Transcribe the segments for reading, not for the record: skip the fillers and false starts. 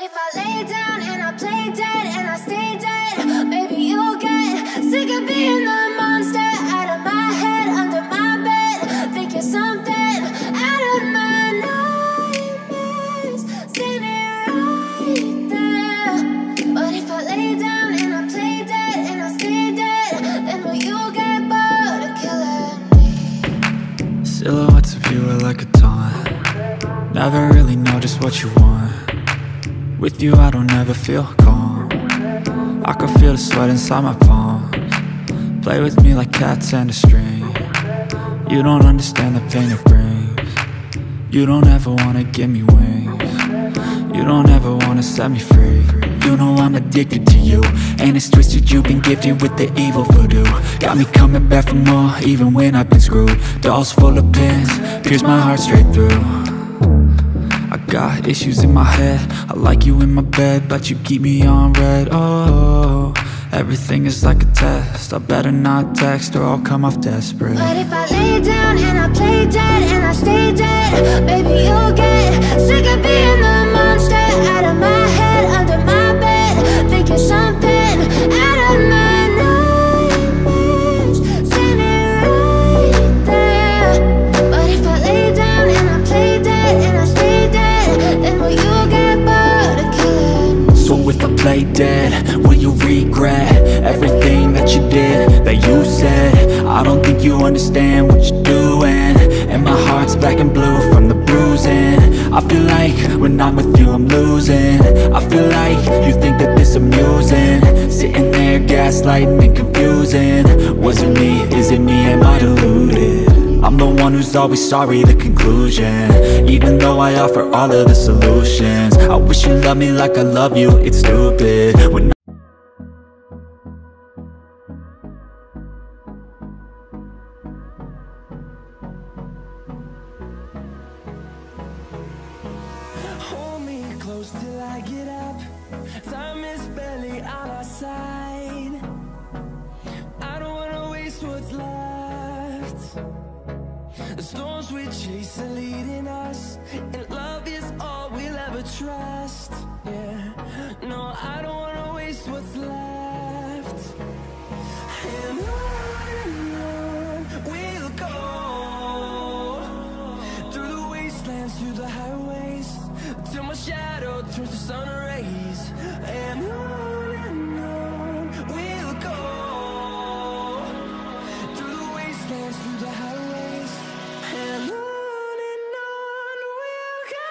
But if I lay down and I play dead and I stay dead, maybe you'll get sick of being the monster out of my head, under my bed. Think you're something out of my nightmares, standing right there. But if I lay down and I play dead and I stay dead, then will you get bored of killing me? Silhouettes of you are like a taunt. Never really know just what you want. With you I don't ever feel calm. I can feel the sweat inside my palms. Play with me like cats and a string. You don't understand the pain it brings. You don't ever wanna give me wings. You don't ever wanna set me free. You know I'm addicted to you, and it's twisted, you've been gifted with the evil voodoo. Got me coming back for more, even when I've been screwed. Dolls full of pins, pierce my heart straight through. I got issues in my head, I like you in my bed, but you keep me on red. Oh, everything is like a test, I better not text or I'll come off desperate. But if I lay down and I play dead and I stay dead, maybe you'll get sick of being the monster out of my head, under my bed. Think you're something out of my nightmares, standing right there. But if I lay down and I play dead and I stay dead, then will you get bored of killing me? So if I play dead, will you regret everything that you did, that you said? I don't think you understand what you're doing, and my heart's black and blue from the bruising. I feel like when I'm with you I'm losing. I feel like you think that this amusing, sitting there gaslighting and confusing. Was it me? Is it me? Am I deluded? I'm the one who's always sorry, the conclusion. Even though I offer all of the solutions, I wish you loved me like I love you, it's stupid when hold me close till I get up. Time is barely on our side. I don't wanna waste what's left. The storms we chase are leading us, and love is all we'll ever trust. Yeah, no, I don't wanna waste what's left. And on we'll go, through the wastelands, through the highways, till my shadow turns to sun rays. And on we'll go, through the wastelands, through the highways, and on we'll go.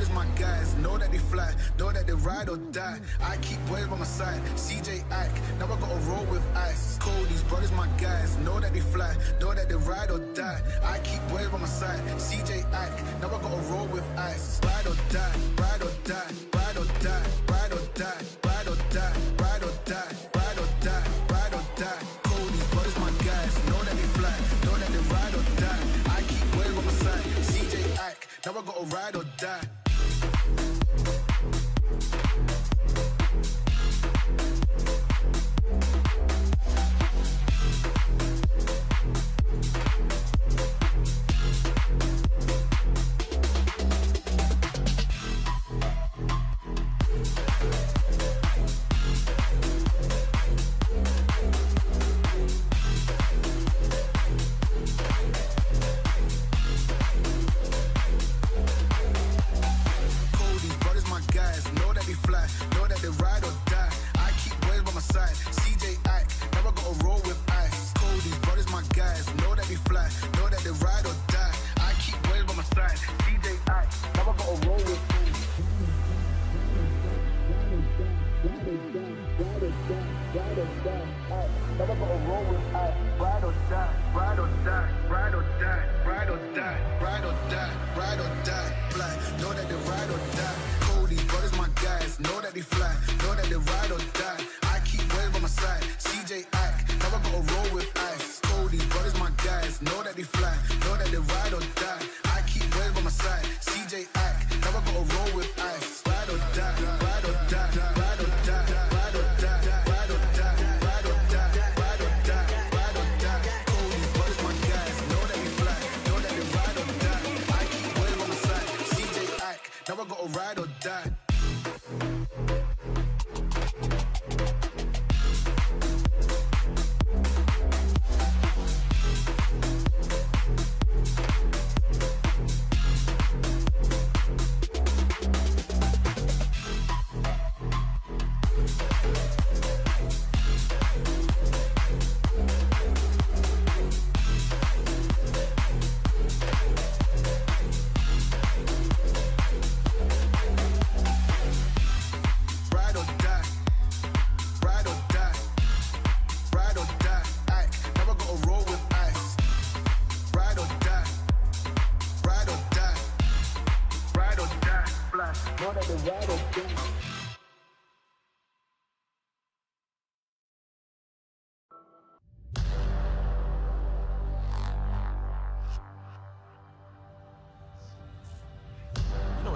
brothers, my guys, know that they fly, know that they ride or die. I keep boys by my side, CJ Ike, now I gotta roll with ice. These brothers, my guys, know that they fly, know that they ride or die. I keep boys by my side, CJ Ike, now I gotta roll with ice. Ride or die, ride or die, ride or die, ride or die, ride or die, ride or die, ride or die, ride or die. These brothers, my guys, know that they fly, know that they ride or die. I keep boys by my side, CJ Ike, now I gotta ride or die.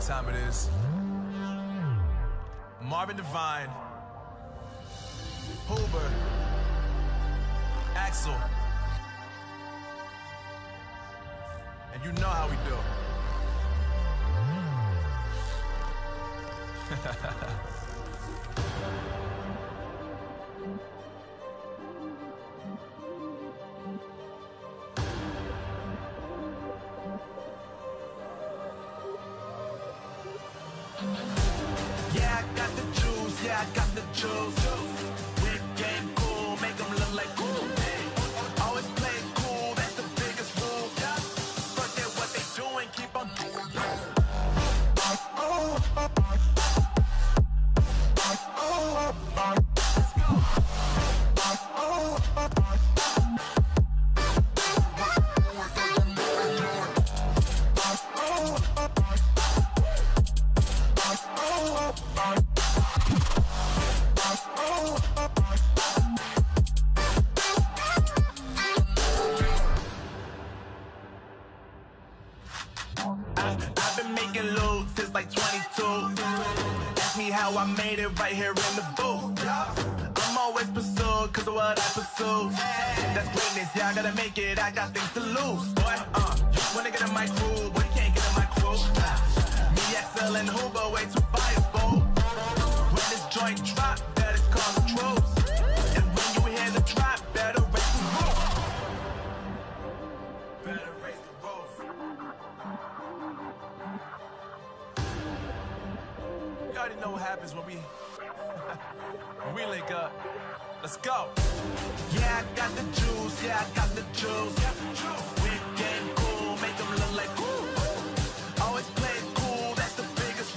Time it is. Marvin Devine, Huber, Axel, and you know how we do. Yeah, I got the juice. Whip game cool, make them look like cool. Always play it cool, that's the biggest rule. Forget what they doing, keep on doing. I've been making loot since like 22. Ask me how I made it right here in the booth. I'm always pursued cause of what I pursue. That's greatness, yeah, I gotta make it, I got things to lose. Boy, you wanna get in my crew, but you can't get in my crew. Me, XL, and Huber, way too fireball. When this joint drop, better call the troops. And when you hear the drop, better raise the roof. Better raise the roof. You already know what happens when we link up. Let's go. Yeah, I got the juice. Yeah, I got the juice. Whip game cool, make them look like cool. Always play it cool, that's the biggest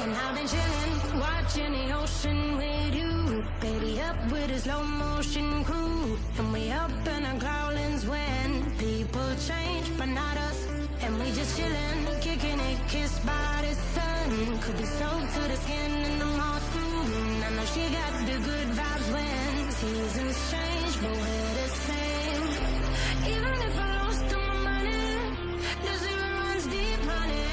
And I've been chilling, watching the ocean with you. Baby up with a slow motion crew. And we up in our growlings when people change, but not us. And we just chillin', kicking it, kissed by the sun. Could be soaked to the skin in the mall soon. I know she got the good vibes when seasons change, but we're the same. Even if I lost all my money, the zero runs deep, honey.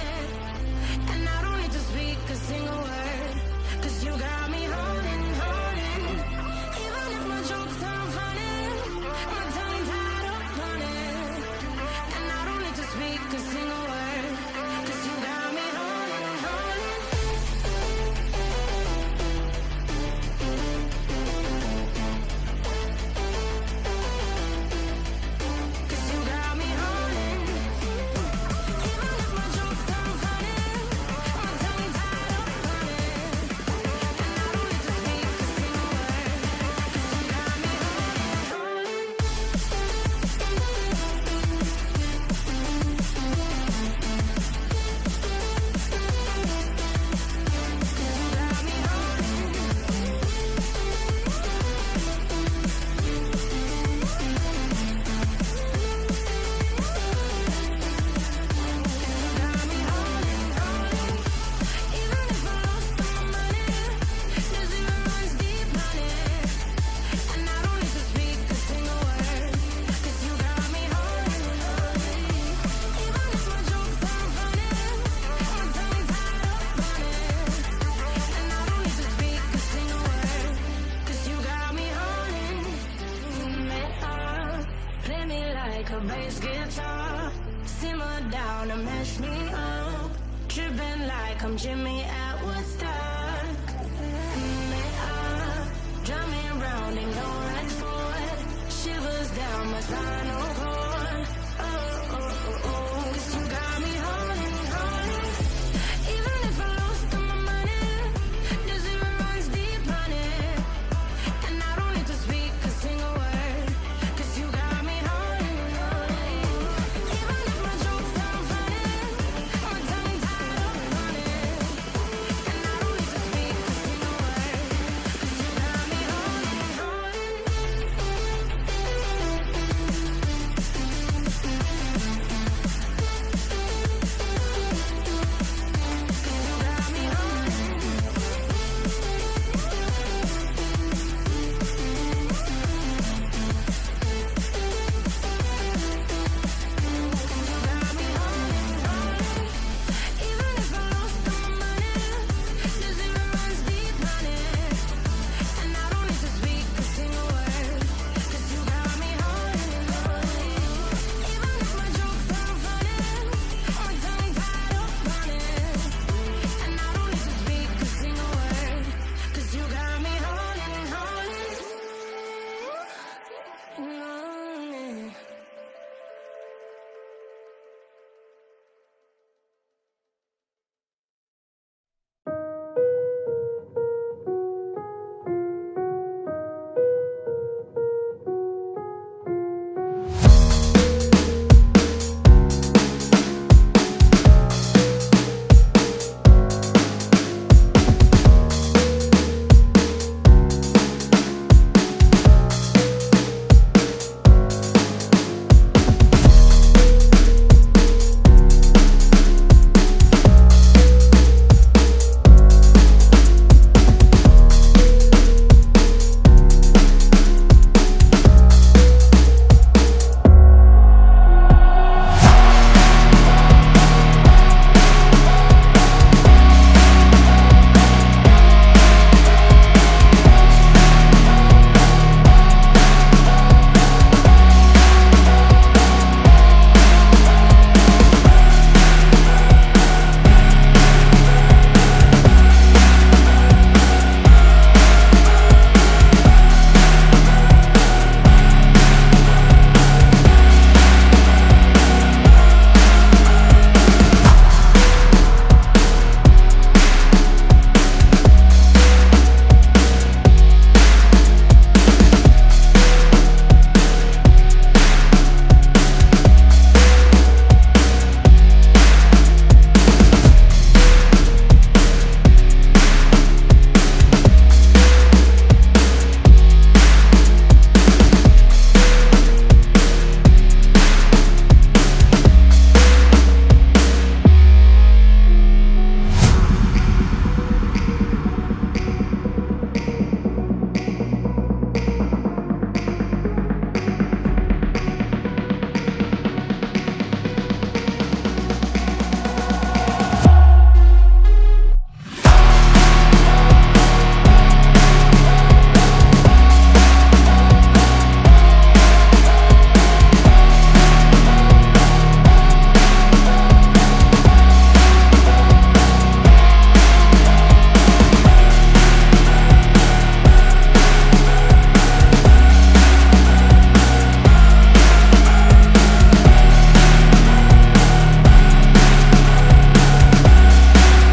And I don't need to speak a single word, 'cause you got me holding, holding. Even if my jokes aren't funny, my tongue tied up on it. And I don't need to speak a single word, 'cause you got me holding, holding. Like a bass guitar, simmer down and mash me up. Tripping like I'm Jimmy at Woodstock. Me up, drumming round and go right for it. Shivers down my spine.